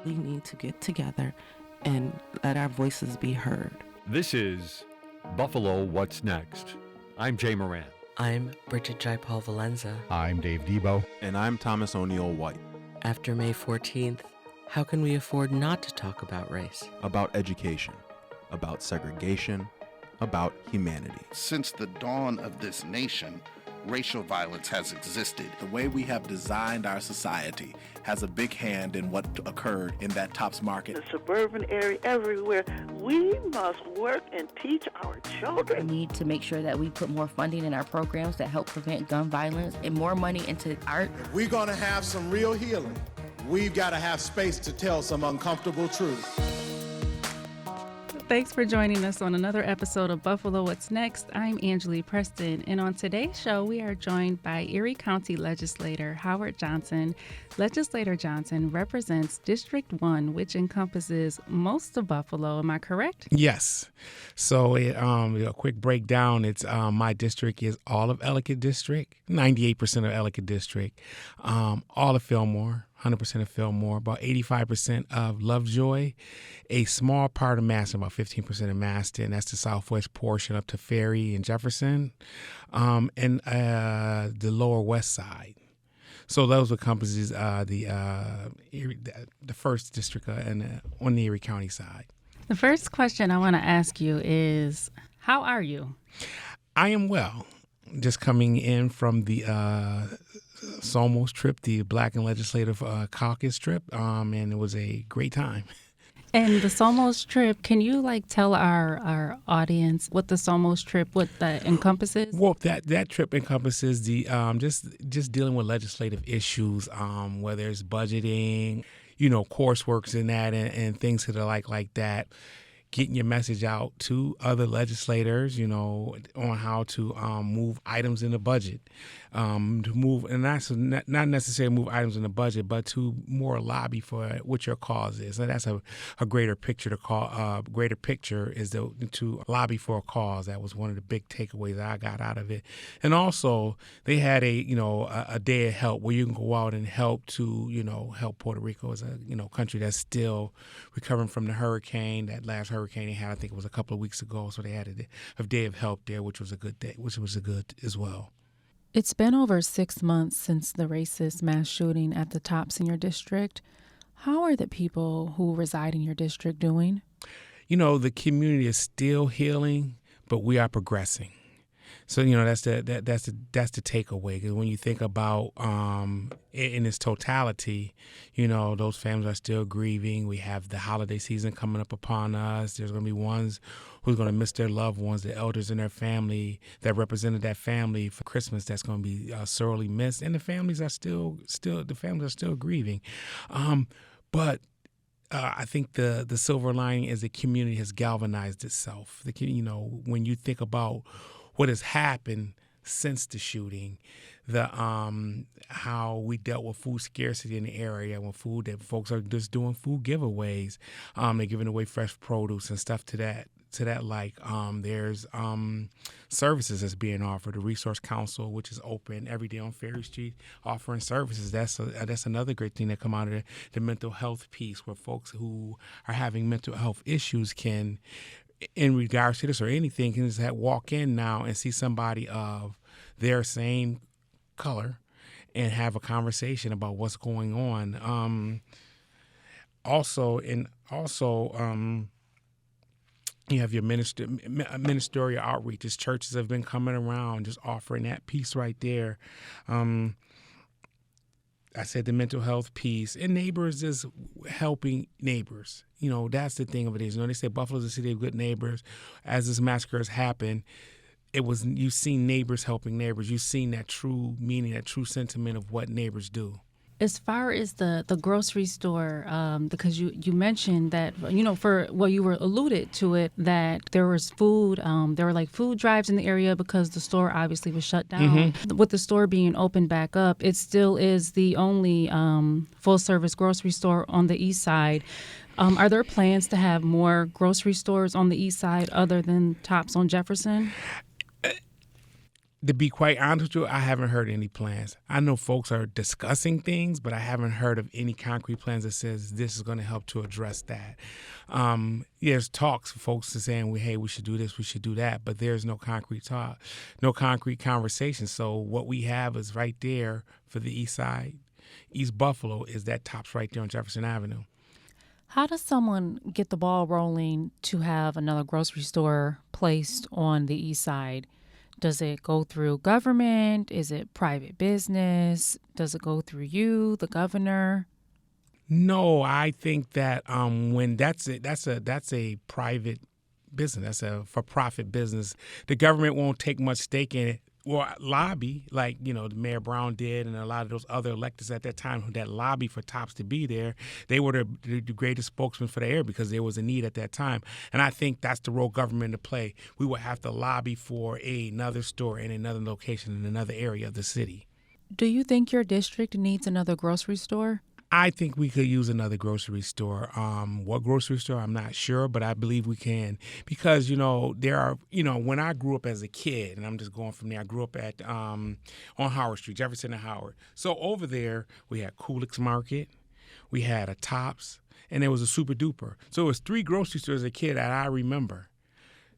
We need to get together and let our voices be heard. This is Buffalo What's Next. I'm Jay Moran. I'm Bridget Jaipal Valenza. I'm Dave Debo. And I'm Thomas O'Neill White. After May 14th, how can we afford not to talk about race? About education, about segregation, about humanity. Since the dawn of this nation, racial violence has existed. The way we have designed our society has a big hand in what occurred in that Tops Market. The suburban area, everywhere. We must work and teach our children. We need to make sure that we put more funding in our programs that help prevent gun violence and more money into art. If we're going to have some real healing, we've got to have space to tell some uncomfortable truths. Thanks for joining us on another episode of Buffalo What's Next. I'm Angelea Preston, and on today's show, we are joined by Erie County Legislator Howard Johnson. Legislator Johnson represents District 1, which encompasses most of Buffalo. Am I correct? Yes. So a quick breakdown. It's my district is all of Ellicott District, 98% of Ellicott District, all of Fillmore, 100% of Fillmore, about 85% of Lovejoy, a small part of Maston, about 15% of Maston. That's the southwest portion up to Ferry and Jefferson, and the lower west side. So those encompasses the first district on the Erie County side. The first question I want to ask you is, how are you? I am well. Just coming in from the Somos trip, the Black and Legislative Caucus trip, and it was a great time. And the Somos trip, can you tell our audience what the Somos trip, what that encompasses? Well, that trip encompasses the just dealing with legislative issues, whether it's budgeting, courseworks in that, and things that are like that. Getting your message out to other legislators, on how to move items in the budget, to move, and that's not necessarily move items in the budget, but to more lobby for what your cause is. And that's a greater picture to call. Greater picture is to lobby for a cause. That was one of the big takeaways I got out of it. And also, they had a day of help where you can go out and help to help Puerto Rico as a country that's still recovering from the hurricane. That last hurricane they had, I think it was a couple of weeks ago, so they had a day of help there, which was a good day, which was a good as well. It's been over 6 months since the racist mass shooting at the Tops in your district. How are the people who reside in your district doing? The community is still healing, but we are progressing. So that's the takeaway. Because when you think about in its totality, those families are still grieving. We have the holiday season coming up upon us. There's going to be ones who's going to miss their loved ones, the elders in their family that represented that family for Christmas. That's going to be sorely missed, and the families are still grieving. But I think the silver lining is the community has galvanized itself. When you think about what has happened since the shooting, how we dealt with food scarcity in the area, when folks are just doing food giveaways, they're giving away fresh produce and stuff to that. There's services that's being offered. The Resource Council, which is open every day on Ferry Street, offering services. That's another great thing that come out of the mental health piece, where folks who are having mental health issues can, in regards to this or anything, can just walk in now and see somebody of their same color and have a conversation about what's going on. Also, you have your ministerial outreaches. Churches have been coming around, just offering that piece right there. I said the mental health piece, and neighbors is helping neighbors. That's the thing of it is. They say Buffalo's a city of good neighbors. As this massacre has happened, you've seen neighbors helping neighbors. You've seen that true meaning, that true sentiment of what neighbors do. As far as the grocery store, because you mentioned that, you were alluded to it, that there was food, there were food drives in the area because the store obviously was shut down. Mm-hmm. With the store being opened back up, it still is the only full-service grocery store on the east side. Are there plans to have more grocery stores on the east side other than Tops on Jefferson? To be quite honest with you, I haven't heard any plans. I know folks are discussing things, but I haven't heard of any concrete plans that says this is going to help to address that. There's talks, folks are saying, hey, we should do this, we should do that, but there's no concrete talk, no concrete conversation. So what we have is right there for the east side, East Buffalo, is that Tops right there on Jefferson Avenue. How does someone get the ball rolling to have another grocery store placed on the east side? Does it go through government? Is it private business? Does it go through you, the governor? No, I think that when that's a private business. That's a for-profit business. The government won't take much stake in it. Or lobby, like, the Mayor Brown did and a lot of those other electeds at that time that lobby for Tops to be there. They were the greatest spokesman for the area because there was a need at that time. And I think that's the role government to play. We will have to lobby for another store in another location in another area of the city. Do you think your district needs another grocery store? I think we could use another grocery store. What grocery store, I'm not sure, but I believe we can. Because, there are, when I grew up as a kid, and I'm just going from there, I grew up at on Howard Street, Jefferson and Howard. So over there, we had Kulik's Market, we had a Tops, and there was a Super Duper. So it was 3 grocery stores as a kid that I remember.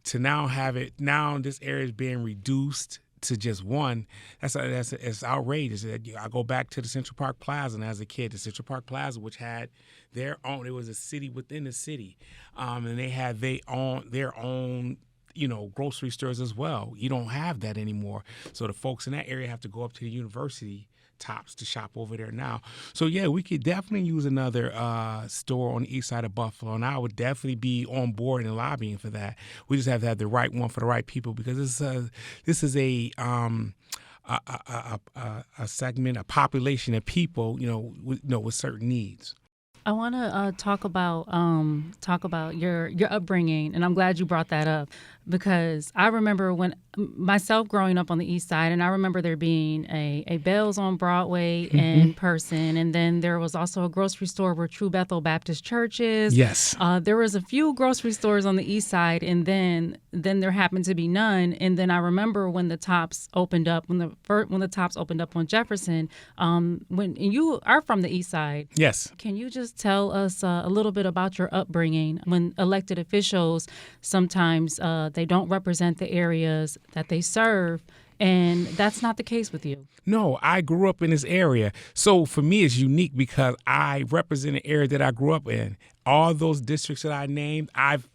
To now have it, now this area is being reduced to just one, it's outrageous. I go back to the Central Park Plaza, and as a kid, the Central Park Plaza, which had their own, it was a city within the city, and they had their own grocery stores as well. You don't have that anymore. So the folks in that area have to go up to the university Tops to shop over there now. So yeah, we could definitely use another store on the east side of Buffalo, and I would definitely be on board and lobbying for that. We just have to have the right one for the right people, because this is a segment, a population of people, with certain needs. I want to talk about your upbringing, and I'm glad you brought that up, because I remember when myself growing up on the east side, and I remember there being a Bell's on Broadway in person, and then there was also a grocery store where True Bethel Baptist Church is. Yes. There was a few grocery stores on the east side, and then there happened to be none. And then I remember when the Tops opened up, when the Tops opened up on Jefferson. When you are from the east side, yes, can you just tell us a little bit about your upbringing? When elected officials sometimes they don't represent the areas that they serve, and that's not the case with you. No, I grew up in this area. So for me, it's unique because I represent an area that I grew up in. All those districts that I named, I've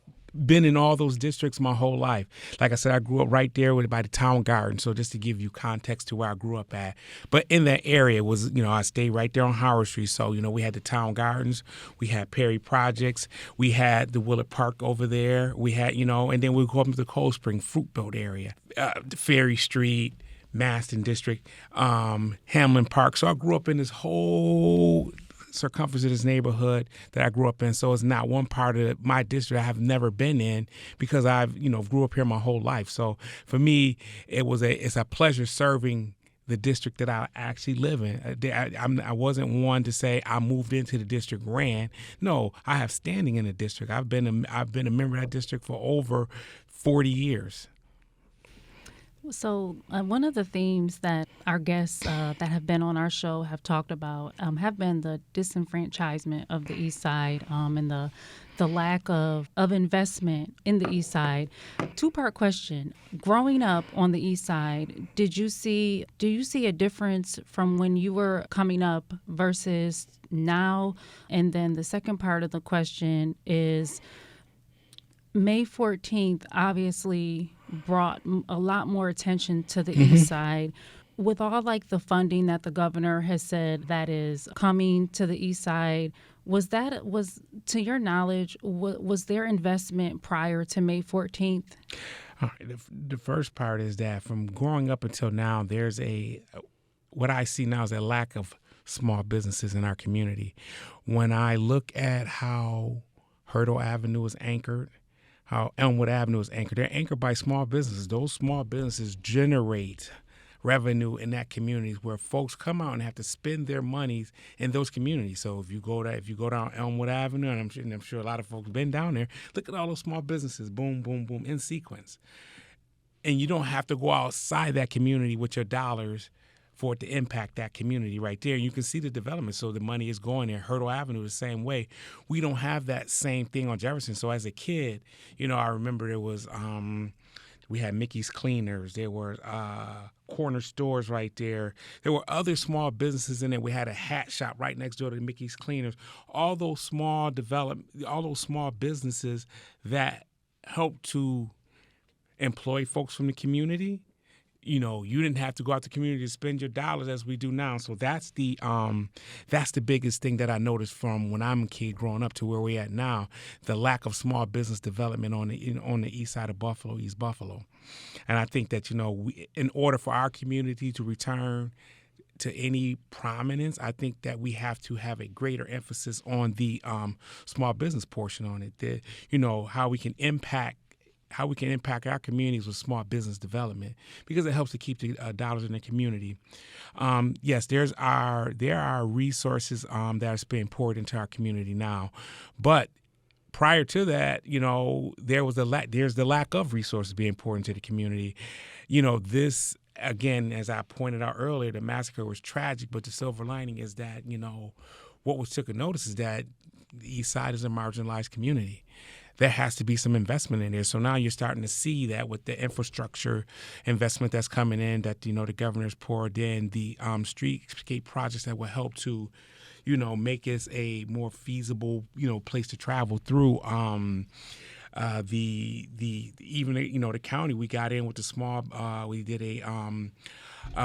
been in all those districts my whole life. Like I said, I grew up right there by the town garden. So just to give you context to where I grew up at. But in that area was, I stayed right there on Howard Street. So, we had the town gardens, we had Perry Projects, we had the Willard Park over there. We had, and then we go up into the Cold Spring Fruit Belt area, Ferry Street, Maston District, Hamlin Park. So I grew up in this whole circumference of this neighborhood that I grew up in. So it's not one part of my district I have never been in, because I've, grew up here my whole life. So for me, it's a pleasure serving the district that I actually live in. I wasn't one to say I moved into the district, ran. No, I have standing in the district. I've been a member of that district for over 40 years. So one of the themes that our guests that have been on our show have talked about have been the disenfranchisement of the East Side and the lack of investment in the East Side. Two-part question. Growing up on the East Side, do you see a difference from when you were coming up versus now? And then the second part of the question is, May 14th obviously brought a lot more attention to the East Side. With all the funding that the governor has said that is coming to the East Side, was to your knowledge, was there investment prior to May 14th? All right, the first part is that from growing up until now, there's what I see now is a lack of small businesses in our community. When I look at how Hurdle Avenue is anchored, how Elmwood Avenue is anchored, they're anchored by small businesses. Those small businesses generate revenue in that community where folks come out and have to spend their monies in those communities. So if you go down Elmwood Avenue, and I'm sure a lot of folks have been down there, look at all those small businesses, boom, boom, boom, in sequence. and you don't have to go outside that community with your dollars for it to impact that community right there. You can see the development. So the money is going there. Hurdle Avenue the same way. We don't have that same thing on Jefferson. So as a kid, I remember there was we had Mickey's Cleaners. There were corner stores right there. There were other small businesses in there. We had a hat shop right next door to Mickey's Cleaners. All those small businesses that helped to employ folks from the community. You didn't have to go out to the community to spend your dollars as we do now. So that's the biggest thing that I noticed from when I'm a kid growing up to where we're at now, the lack of small business development on the east side of Buffalo, East Buffalo. And I think that, in order for our community to return to any prominence, I think that we have to have a greater emphasis on the small business portion on it. How we can impact our communities with small business development, because it helps to keep the dollars in the community. Yes, there are resources that are being poured into our community now, but prior to that, there's the lack of resources being poured into the community. This, again, as I pointed out earlier, the massacre was tragic, but the silver lining is that what was taken notice is that the East Side is a marginalized community. There has to be some investment in there. So now you're starting to see that with the infrastructure investment that's coming in, that, the governor's poured in, the streetscape projects that will help to, make this a more feasible, place to travel through. The county, we got in with the small, we did a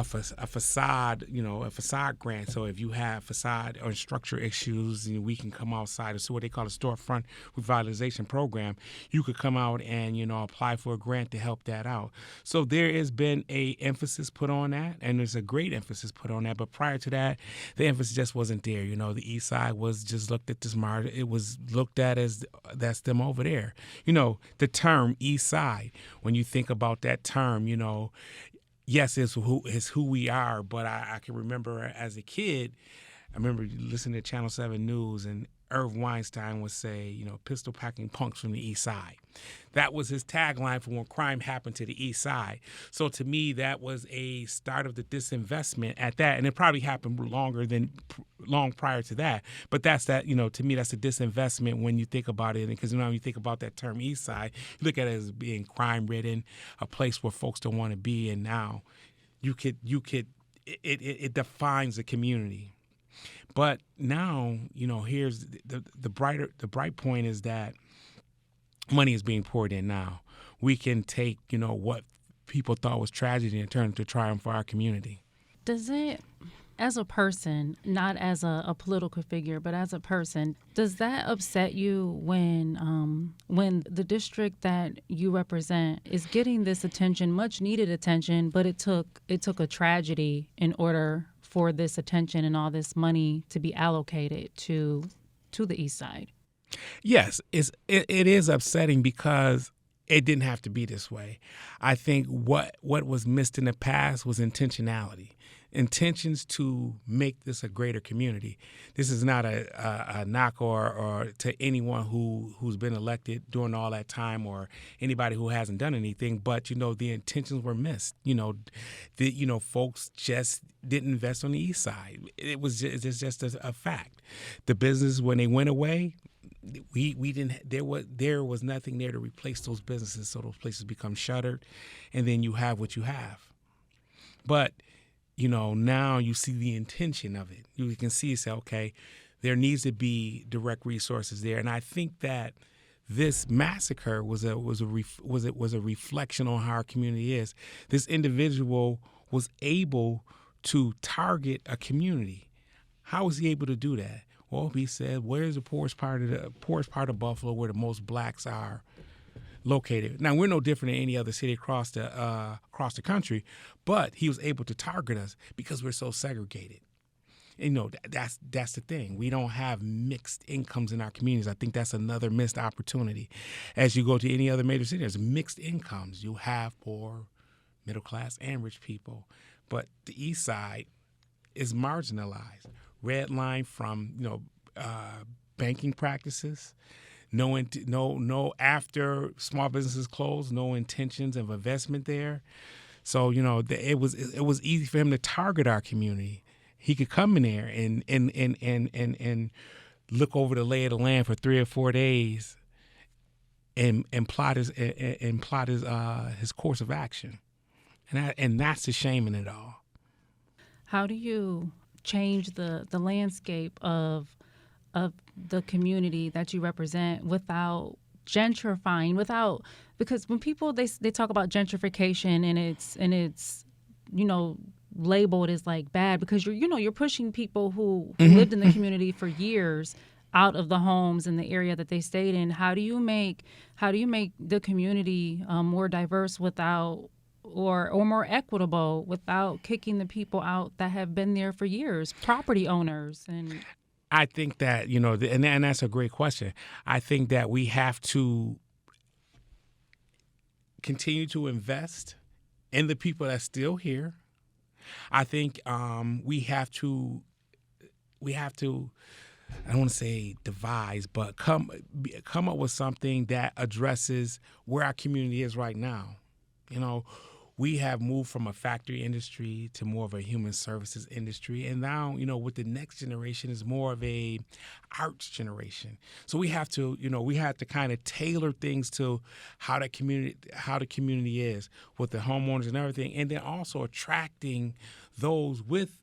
facade, a facade grant. So if you have facade or structure issues, we can come outside. So what they call a storefront revitalization program. You could come out and, apply for a grant to help that out. So there has been a emphasis put on that, and there's a great emphasis put on that. But prior to that, the emphasis just wasn't there. The East Side was just looked at this margin. It was looked at as that's them over there. The term East Side, when you think about that term, yes, it's who we are, but I can remember as a kid, I remember listening to Channel 7 News, and Irv Weinstein would say, pistol packing punks from the East Side. That was his tagline for when crime happened to the East Side. So to me, that was a start of the disinvestment at that, and it probably happened long prior to that. But that's that, to me, that's a disinvestment when you think about it, because when you think about that term East Side, you look at it as being crime-ridden, a place where folks don't want to be, and now it defines a community. But now, here's the bright point is that money is being poured in now. We can take, what people thought was tragedy and turn it to triumph for our community. Does it, as a person, not as a political figure, but as a person, does that upset you when the district that you represent is getting this attention, much needed attention, but it took a tragedy in order for this attention and all this money to be allocated to the East Side? Yes, it is upsetting because it didn't have to be this way. I think what was missed in the past was intentions to make this a greater community. This is not a knock or to anyone who's been elected during all that time, or anybody who hasn't done anything, but the intentions were missed. Folks just didn't invest on the East Side. It's just a fact. The business, when they went away, we didn't. There was nothing there to replace those businesses, so those places become shuttered, and then you have what you have. But now you see the intention of it. You can see, say, okay, there needs to be direct resources there, and I think that this massacre was a reflection on how our community is. This individual was able to target a community. How was he able to do that? Well, he said, "Where's the poorest part of Buffalo, where the most blacks are located?" Now, we're no different than any other city across the country, but he was able to target us because we're so segregated. And, that's the thing. We don't have mixed incomes in our communities. I think that's another missed opportunity. As you go to any other major city, there's mixed incomes. You have poor, middle class, and rich people. But the East Side is marginalized. Red line from, banking practices, no after small businesses closed, no intentions of investment there. So it was easy for him to target our community. He could come in there and look over the lay of the land for 3 or 4 days and plot his course of action, and that's the shame in it all. How do you change the landscape of the community that you represent without gentrifying, because when people they talk about gentrification and it's labeled as like bad because you're pushing people who lived in the community for years out of the homes in the area that they stayed in. How do you make the community more diverse without or more equitable without kicking the people out that have been there for years, property owners? And I think that, and that's a great question. I think that we have to continue to invest in the people that's still here. I think we have to, I don't want to say devise, but come up with something that addresses where our community is right now. We have moved from a factory industry to more of a human services industry. And now, with the next generation is more of a arts generation. So we have to kind of tailor things to how the community is with the homeowners and everything. And then also attracting those with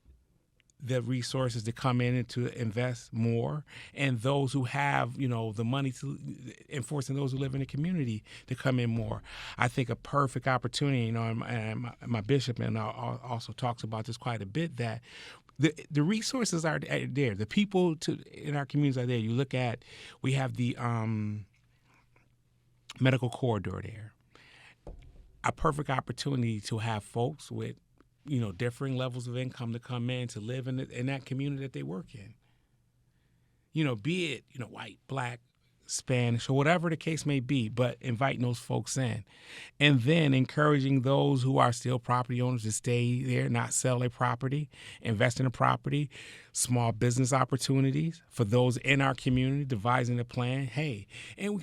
the resources to come in and to invest more, and those who have, the money to enforcing those who live in the community to come in more. I think a perfect opportunity, and my bishop and also talks about this quite a bit, that the resources are there. The people in our communities are there. You look at, we have the medical corridor there. A perfect opportunity to have folks with differing levels of income to come in to live in that community that they work in. Be it, white, black, Spanish, or whatever the case may be, but inviting those folks in. And then encouraging those who are still property owners to stay there, not sell their property, invest in a property, small business opportunities for those in our community, devising a plan. Hey, and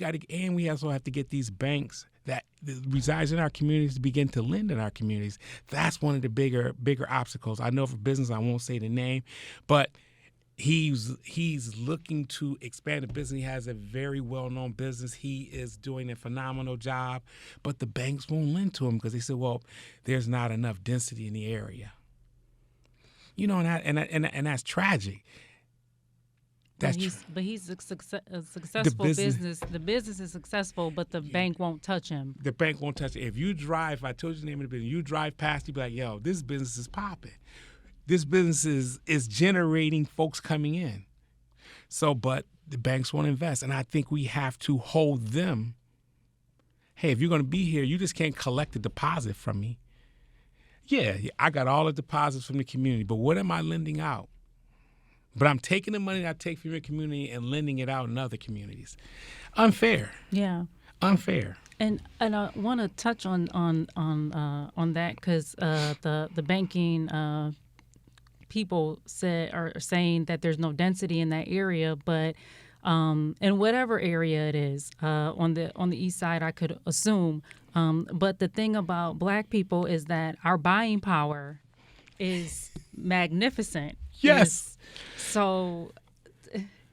we also have to get these banks that resides in our communities to begin to lend in our communities. That's one of the bigger obstacles. I know for business, I won't say the name, but he's looking to expand the business. He has a very well-known business. He is doing a phenomenal job, but the banks won't lend to him because they said, well, there's not enough density in the area. And that's tragic. But he's a successful business. The business is successful, but the bank won't touch him. The bank won't touch it. If you drive, if I told you the name of the business, you drive past, you be like, yo, this business is popping. This business is generating folks coming in. So, but the banks won't invest. And I think we have to hold them. Hey, if you're going to be here, you just can't collect a deposit from me. Yeah, I got all the deposits from the community, but what am I lending out? But I'm taking the money that I take from your community and lending it out in other communities. Unfair. Yeah. Unfair. And I want to touch on that because the banking people are saying that there's no density in that area, but in whatever area it is on the east side, I could assume. But the thing about Black people is that our buying power is magnificent. Yes. So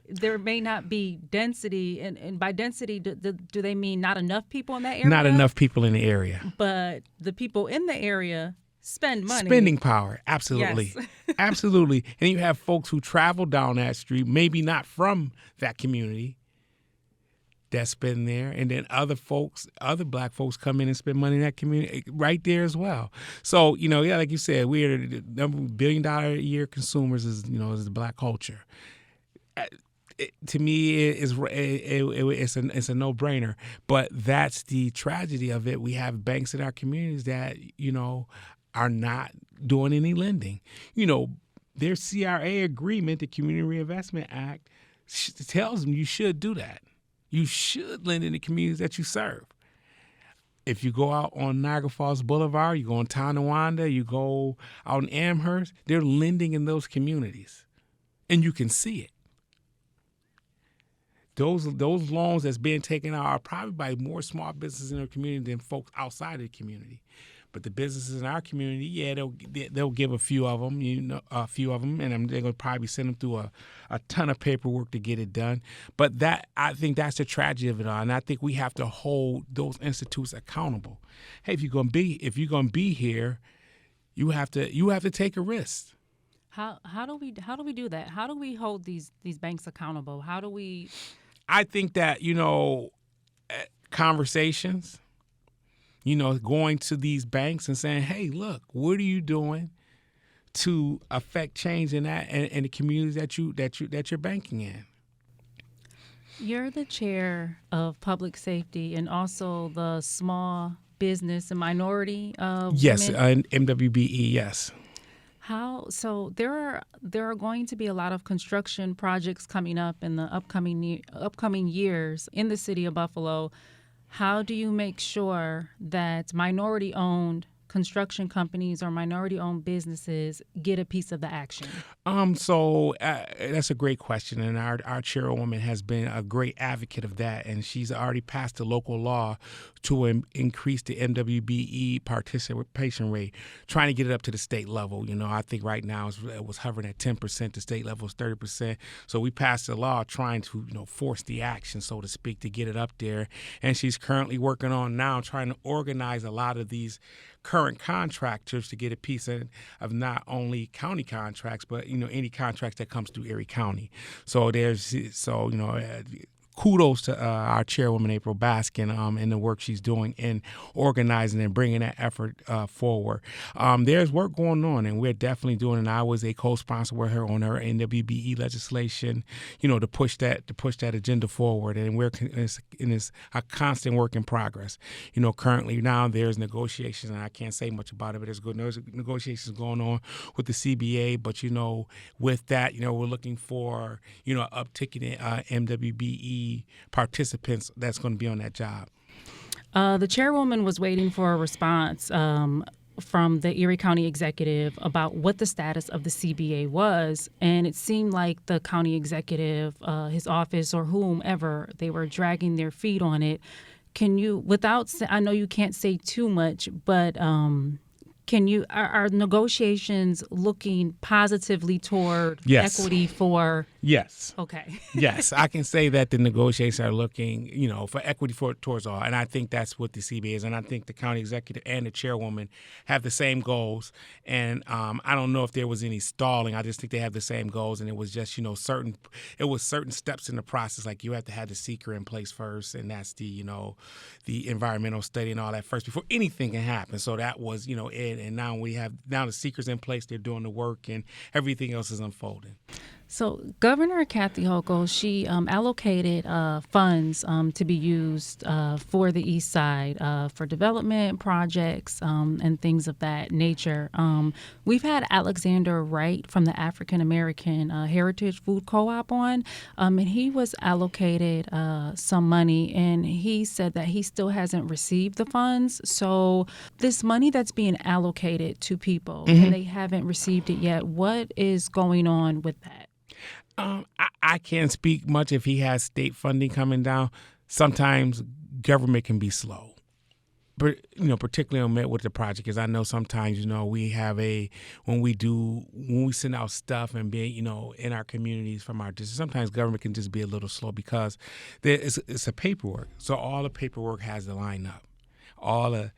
there may not be density, and by density, do they mean not enough people in that area? Not enough people in the area. But the people in the area spend money. Spending power, absolutely. Yes. Absolutely. And you have folks who travel down that street, maybe not from that community, that spend there, and then other Black folks come in and spend money in that community right there as well. So, like you said, we are the number $1 billion a year consumers is the Black culture. To me, it's a no-brainer. But that's the tragedy of it. We have banks in our communities that are not doing any lending. Their CRA agreement, the Community Reinvestment Act, tells them you should do that. You should lend in the communities that you serve. If you go out on Niagara Falls Boulevard, you go on Tonawanda, you go out in Amherst, they're lending in those communities. And you can see it. those loans that's being taken out are probably by more small businesses in the community than folks outside of the community. But the businesses in our community, yeah, they'll give a few of them, and they're going to probably send them through a ton of paperwork to get it done. But I think that's the tragedy of it all, and I think we have to hold those institutes accountable. Hey, if you're going to be here, you have to take a risk. How do we do that? How do we hold these banks accountable? How do we? I think that conversations. Going to these banks and saying, "Hey, look, what are you doing to affect change in that and the communities that you're banking in?" You're the chair of public safety and also the small business and minority yes, women. MWBE, yes. So there are going to be a lot of construction projects coming up in the upcoming years in the city of Buffalo. How do you make sure that minority-owned construction companies or minority-owned businesses get a piece of the action? So that's a great question, and our chairwoman has been a great advocate of that, and she's already passed a local law to increase the MWBE participation rate, trying to get it up to the state level. I think right now it was hovering at 10%. The state level is 30%. So we passed a law trying to force the action, so to speak, to get it up there. And she's currently working on now trying to organize a lot of these current contractors to get a piece of not only county contracts, but any contracts that comes through Erie County. So kudos to our chairwoman, April Baskin, and the work she's doing in organizing and bringing that effort forward. There's work going on, and we're definitely doing it. And I was a co-sponsor with her on her NWBE legislation, to push that agenda forward. And we're in this a constant work in progress. Currently now there's negotiations, and I can't say much about it, but there's negotiations going on with the CBA. But with that, we're looking for uptick in MWBE participants that's going to be on that job. The chairwoman was waiting for a response from the Erie County executive about what the status of the CBA was, and it seemed like the county executive, his office, or whomever, they were dragging their feet on it. Can you, I know you can't say too much, but are negotiations looking positively toward equity for? Yes. Okay. Yes, I can say that the negotiations are looking, for equity towards all, and I think that's what the CBA is, and I think the county executive and the chairwoman have the same goals, and I don't know if there was any stalling. I just think they have the same goals, and it was just, certain steps in the process, like you have to have the seeker in place first, and that's the environmental study and all that first before anything can happen. So that was, it. And now the seekers in place, they're doing the work, and everything else is unfolding. So Governor Kathy Hochul, she allocated funds to be used for the East Side for development projects and things of that nature. We've had Alexander Wright from the African American Heritage Food Co-op on, and he was allocated some money, and he said that he still hasn't received the funds. So this money that's being allocated to people and they haven't received it yet, what is going on with that? I can't speak much if he has state funding coming down. Sometimes government can be slow, but particularly with the project, because I know sometimes we have when we send out stuff and be in our communities from our district, sometimes government can just be a little slow because it's a paperwork. So all the paperwork has to line up, all the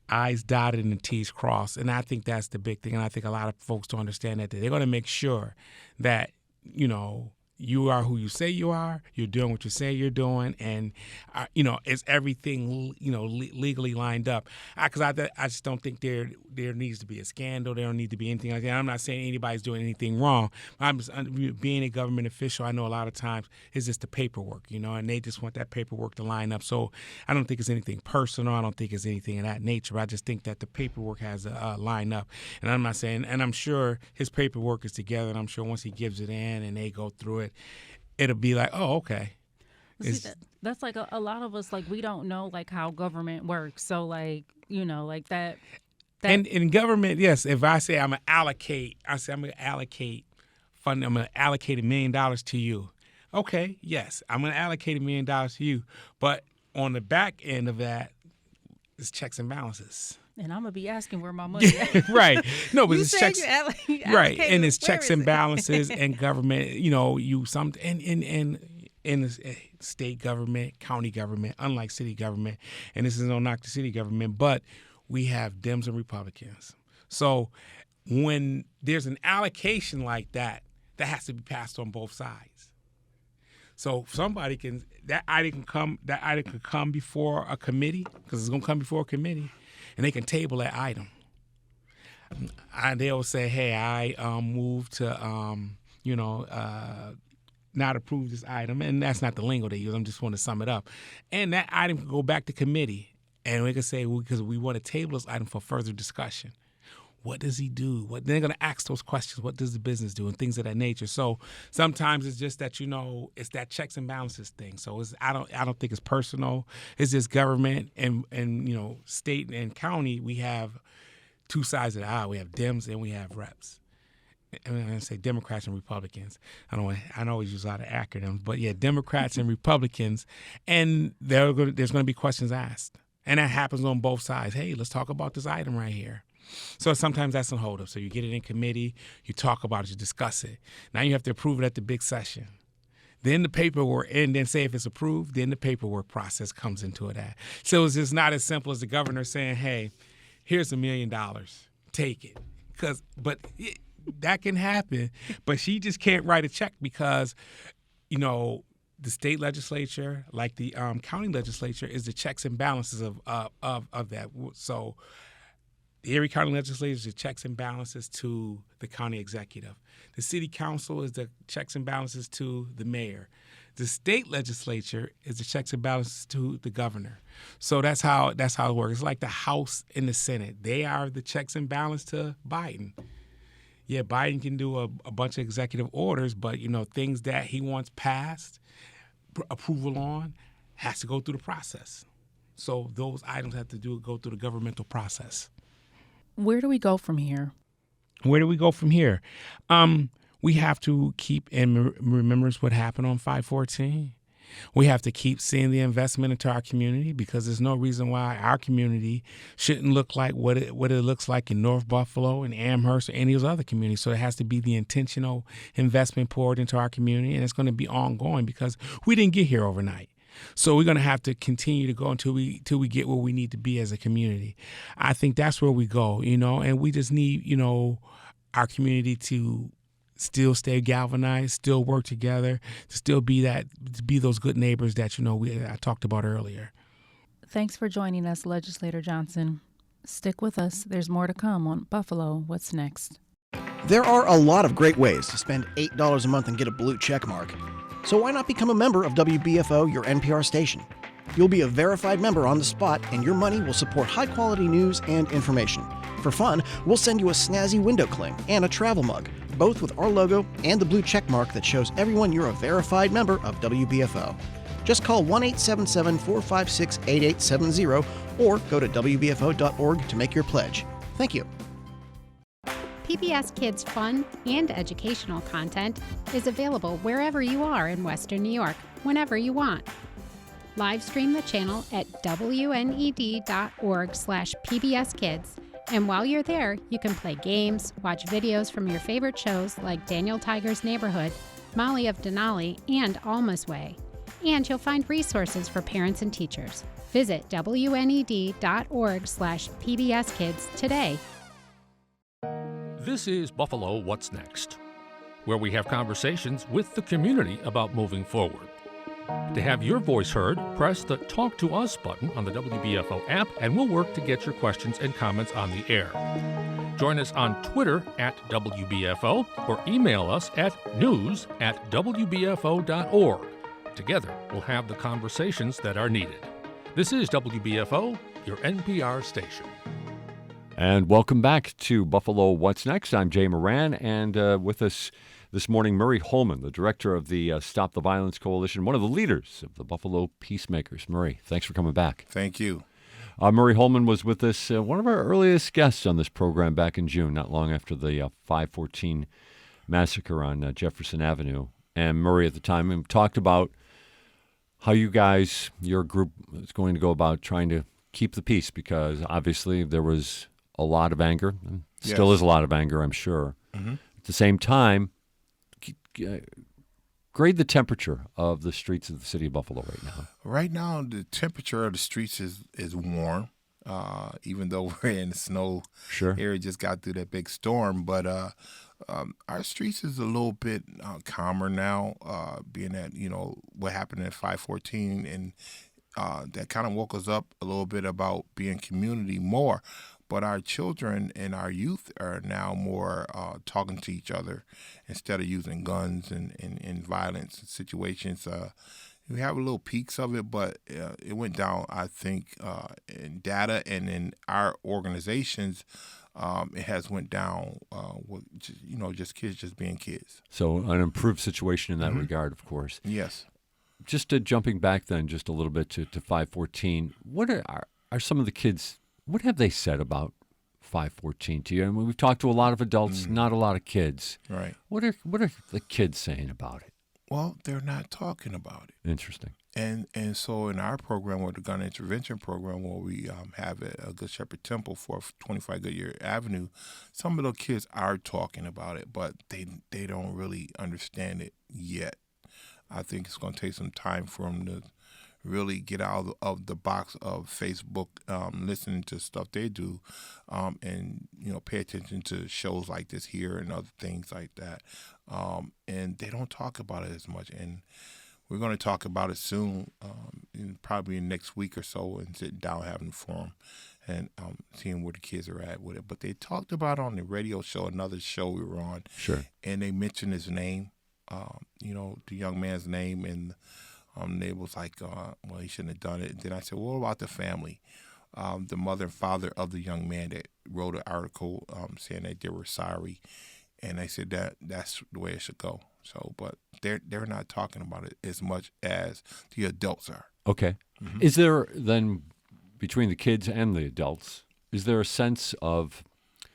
I's dotted and the T's crossed, and I think that's the big thing. And I think a lot of folks don't understand that they're going to make sure that you are who you say you are, you're doing what you say you're doing, and, is everything, legally lined up. Because I just don't think there needs to be a scandal. There don't need to be anything like that. I'm not saying anybody's doing anything wrong. I'm just, being a government official, I know a lot of times it's just the paperwork, and they just want that paperwork to line up. So I don't think it's anything personal. I don't think it's anything of that nature. I just think that the paperwork has to line up. And I'm not saying, and I'm sure his paperwork is together, and I'm sure once he gives it in and they go through it, it'll be like, oh, okay. See, that's like a lot of us, like, we don't know, like, how government works. So, like, like that. And in government, yes, if I say I'm going to allocate funding, I'm going to allocate $1 million to you. Okay, yes, I'm going to allocate $1 million to you. But on the back end of that is checks and balances. And I'm gonna be asking where my money is. Right. No, but You it's said checks. you Right, and it's where checks is and it? balances and government. In the state government, county government, unlike city government, and this is no knock to city government, but we have Dems and Republicans. So when there's an allocation like that, that has to be passed on both sides. So somebody that item could come before a committee, because it's gonna come before a committee, and they can table that item. They'll say, hey, I move to, not approve this item. And that's not the lingo they use. I'm just want to sum it up. And that item can go back to committee. And we can say, because we want to table this item for further discussion. What does he do? They're going to ask those questions. What does the business do? And things of that nature. So sometimes it's just that, it's that checks and balances thing. So I don't think it's personal. It's just government and state and county. We have two sides of the aisle. We have Dems and we have reps. I'm going to say Democrats and Republicans. I always use a lot of acronyms, but yeah, Democrats and Republicans. And there's going to be questions asked. And that happens on both sides. Hey, let's talk about this item right here. So sometimes that's a holdup. So you get it in committee, you talk about it, you discuss it. Now you have to approve it at the big session. Then the paperwork, and then say if it's approved, then the paperwork process comes into that. So it's just not as simple as the governor saying, hey, here's $1 million, take it. That can happen, but she just can't write a check because, the state legislature, like the county legislature, is the checks and balances of that. So the Erie County Legislature is the checks and balances to the county executive. The city council is the checks and balances to the mayor. The state legislature is the checks and balances to the governor. So that's how it works. It's like the House and the Senate. They are the checks and balance to Biden. Yeah, Biden can do a bunch of executive orders, but things that he wants passed, approval on, has to go through the process. So those items have to go through the governmental process. Where do we go from here? Where do we go from here? We have to keep in remembrance what happened on 5/14. We have to keep seeing the investment into our community because there's no reason why our community shouldn't look like what it looks like in North Buffalo and Amherst or any of those other communities. So it has to be the intentional investment poured into our community, and it's going to be ongoing because we didn't get here overnight. So we're going to have to continue to go until we get where we need to be as a community. I think that's where we go, and we just need, our community to still stay galvanized, still work together, to still be those good neighbors that, I talked about earlier. Thanks for joining us, Legislator Johnson. Stick with us. There's more to come on Buffalo What's Next. There are a lot of great ways to spend $8 a month and get a blue check mark. So why not become a member of WBFO, your NPR station? You'll be a verified member on the spot, and your money will support high-quality news and information. For fun, we'll send you a snazzy window cling and a travel mug, both with our logo and the blue check mark that shows everyone you're a verified member of WBFO. Just call 1-877-456-8870 or go to WBFO.org to make your pledge. Thank you. PBS Kids fun and educational content is available wherever you are in Western New York, whenever you want. Live stream the channel at WNED.org/PBSKids, and while you're there, you can play games, watch videos from your favorite shows like Daniel Tiger's Neighborhood, Molly of Denali, and Alma's Way. And you'll find resources for parents and teachers. Visit WNED.org/PBSKids today. This is Buffalo What's Next, where we have conversations with the community about moving forward. To have your voice heard, press the Talk to Us button on the WBFO app, and we'll work to get your questions and comments on the air. Join us on Twitter @WBFO or email us at news@WBFO.org. Together, we'll have the conversations that are needed. This is WBFO, your NPR station. And welcome back to Buffalo What's Next. I'm Jay Moran, and with us this morning, Murray Holman, the director of the Stop the Violence Coalition, one of the leaders of the Buffalo Peacemakers. Murray, thanks for coming back. Thank you. Murray Holman was with us, one of our earliest guests on this program back in June, not long after the 5/14 massacre on Jefferson Avenue. and Murray at the time, and talked about how you guys, your group, is going to go about trying to keep the peace, because obviously there was a lot of anger, and still is a lot of anger, I'm sure. Mm-hmm. At the same time, grade the temperature of the streets of the city of Buffalo right now. Right now, the temperature of the streets is warm, even though we're in the snow area, just got through that big storm. But our streets is a little bit calmer now, being that, what happened at 514, and that kind of woke us up a little bit about being community more. But our children and our youth are now more talking to each other instead of using guns and violence situations. We have a little peaks of it, but it went down, I think, in data and in our organizations. It has went down with just kids just being kids. So an improved situation in that regard, of course. Yes. Just jumping back then just a little bit to 514, what are some of the kids, what have they said about 514 to you? I mean, we've talked to a lot of adults, not a lot of kids. Right. What are the kids saying about it? Well, they're not talking about it. Interesting. And so in our program, or the gun intervention program, where we have a Good Shepherd Temple for 25 Goodyear Avenue, some of the kids are talking about it, but they don't really understand it yet. I think it's going to take some time for them to really get out of the box of Facebook, listening to stuff they do, and pay attention to shows like this here and other things like that. And they don't talk about it as much. And we're going to talk about it soon, probably in next week or so, and sit down having a forum and seeing where the kids are at with it. But they talked about it on the radio show, another show we were on. Sure. And they mentioned his name, the young man's name, and they was like, well, he shouldn't have done it. And then I said, well, what about the family? The mother and father of the young man that wrote an article saying that they were sorry. And they said that's the way it should go. So, but they're not talking about it as much as the adults are. Okay. Mm-hmm. Is there then, between the kids and the adults, is there a sense of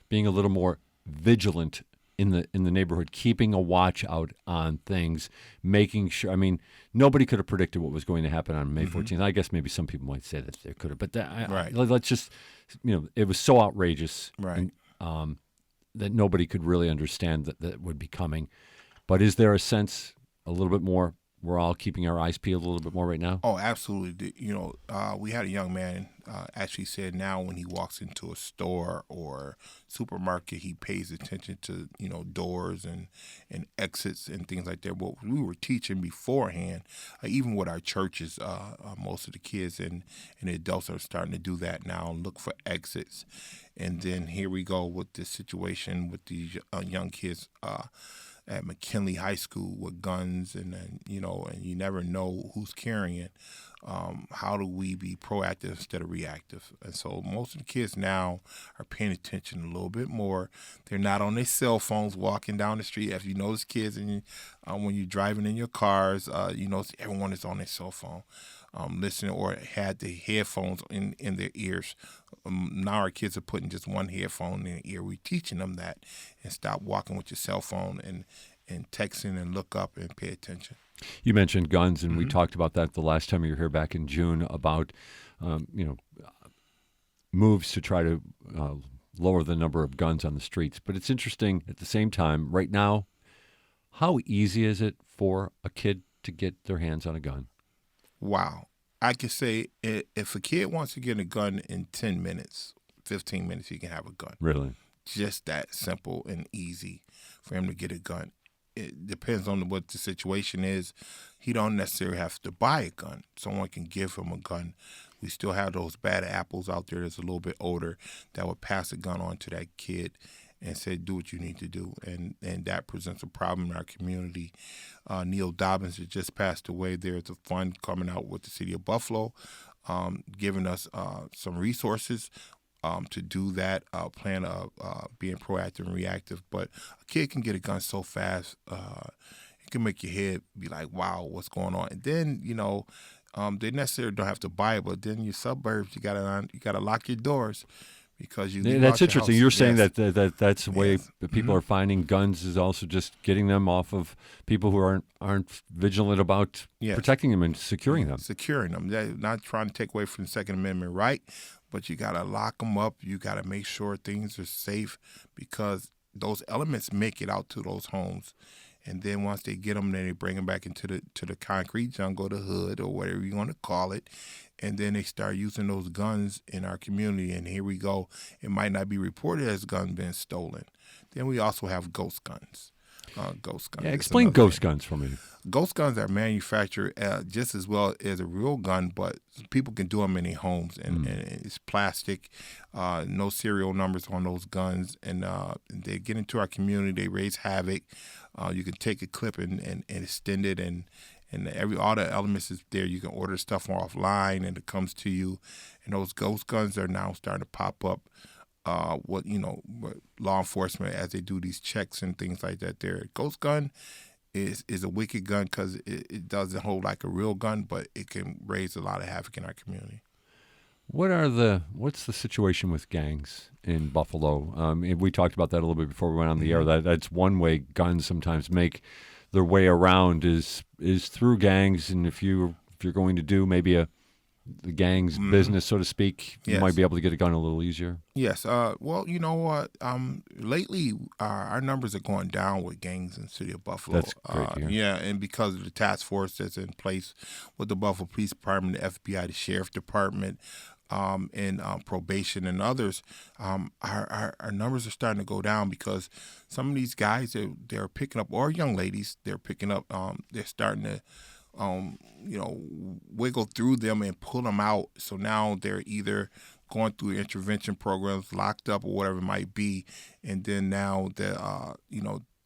being a little more vigilant in the neighborhood, keeping a watch out on things, making sure? I mean, nobody could have predicted what was going to happen on May 14th. I guess maybe some people might say that they could have, but let's just, it was so outrageous, right? And, that nobody could really understand that would be coming. But is there a sense a little bit more, we're all keeping our eyes peeled a little bit more right now? Oh, absolutely. We had a young man actually said now when he walks into a store or supermarket, he pays attention to, doors and exits and things like that. What we were teaching beforehand, even with our churches, most of the kids and the adults are starting to do that now, look for exits. And then here we go with this situation with these young kids at McKinley High School with guns, and you never know who's carrying it. How do we be proactive instead of reactive? And so most of the kids now are paying attention a little bit more. They're not on their cell phones walking down the street. If you notice kids, and when you're driving in your cars, everyone is on their cell phone, listening, or had the headphones in their ears. Now our kids are putting just one headphone in their ear. We're teaching them that, and stop walking with your cell phone and texting, and look up and pay attention. You mentioned guns, and we talked about that the last time you were here back in June about, moves to try to lower the number of guns on the streets. But it's interesting at the same time, right now, how easy is it for a kid to get their hands on a gun? Wow. I could say if a kid wants to get a gun in 10 minutes, 15 minutes, he can have a gun. Really? Just that simple and easy for him to get a gun. It depends on what the situation is. He don't necessarily have to buy a gun. Someone can give him a gun. We still have those bad apples out there that's a little bit older that would pass a gun on to that kid and say, do what you need to do. And that presents a problem in our community. Neil Dobbins has just passed away. There's a fund coming out with the city of Buffalo, giving us some resources to do that, plan of being proactive and reactive. But a kid can get a gun so fast, it can make your head be like, wow, what's going on? And then, they necessarily don't have to buy it, but then your suburbs, you gotta lock your doors, because you. That's interesting. You're saying yes. that's the way that people are finding guns is also just getting them off of people who aren't vigilant about protecting them and securing them. Securing them. They're not trying to take away from the Second Amendment right, but you got to lock them up. You got to make sure things are safe because those elements make it out to those homes. And then once they get them, then they bring them back into the concrete jungle, the hood, or whatever you want to call it. And then they start using those guns in our community. And here we go. It might not be reported as guns being stolen. Then we also have ghost guns. Ghost guns. Yeah, explain ghost guns for me. Ghost guns are manufactured just as well as a real gun, but people can do them in their homes, and it's plastic, no serial numbers on those guns, and they get into our community. They raise havoc. You can take a clip and extend it, and all the elements is there. You can order stuff offline, and it comes to you. And those ghost guns are now starting to pop up. What law enforcement as they do these checks and things like that. Their ghost gun is a wicked gun because it doesn't hold like a real gun, but it can raise a lot of havoc in our community. What's the situation with gangs in Buffalo? We talked about that a little bit before we went on the air. That's one way guns sometimes make their way around is through gangs, and if you're going to do maybe the gang's business, so to speak, you might be able to get a gun a little easier. Yes. Well, you know what? Lately, our numbers are going down with gangs in the city of Buffalo. That's great to hear. Yeah, and because of the task force that's in place with the Buffalo Police Department, the FBI, the Sheriff Department, and probation and others, our numbers are starting to go down because some of these guys, they're picking up, or young ladies, they're picking up, they're starting to wiggle through them and pull them out. So now they're either going through intervention programs, locked up, or whatever it might be. And then now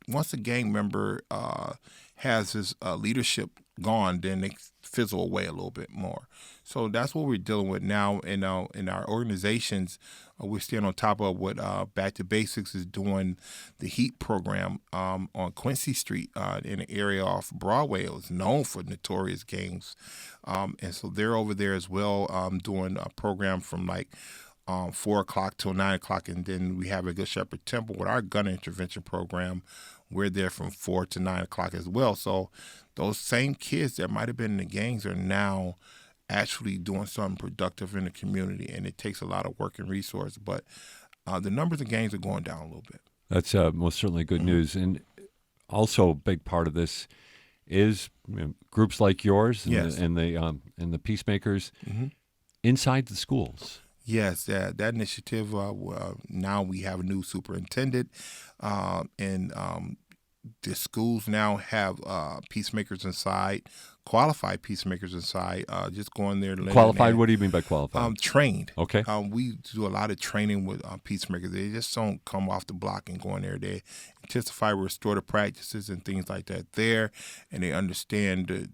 once a gang member has his leadership gone, then they fizzle away a little bit more. So that's what we're dealing with now in our organizations. We're staying on top of what Back to Basics is doing, the HEAT program on Quincy Street in an area off Broadway. It was known for notorious gangs. And so they're over there as well doing a program from like 4 o'clock till 9 o'clock. And then we have a Good Shepherd Temple with our gun intervention program. We're there from 4 to 9 o'clock as well. So those same kids that might have been in the gangs are now actually doing something productive in the community, and it takes a lot of work and resource. But the numbers of gangs are going down a little bit. That's most certainly good news. And also a big part of this is groups like yours and the Peacemakers inside the schools. Yes, that initiative, now we have a new superintendent, and the schools now have peacemakers inside, qualified peacemakers inside, just going there. Qualified? What do you mean by qualified? Trained. Okay. We do a lot of training with peacemakers. They just don't come off the block and go in there. They intensify restorative practices and things like that there, and they understand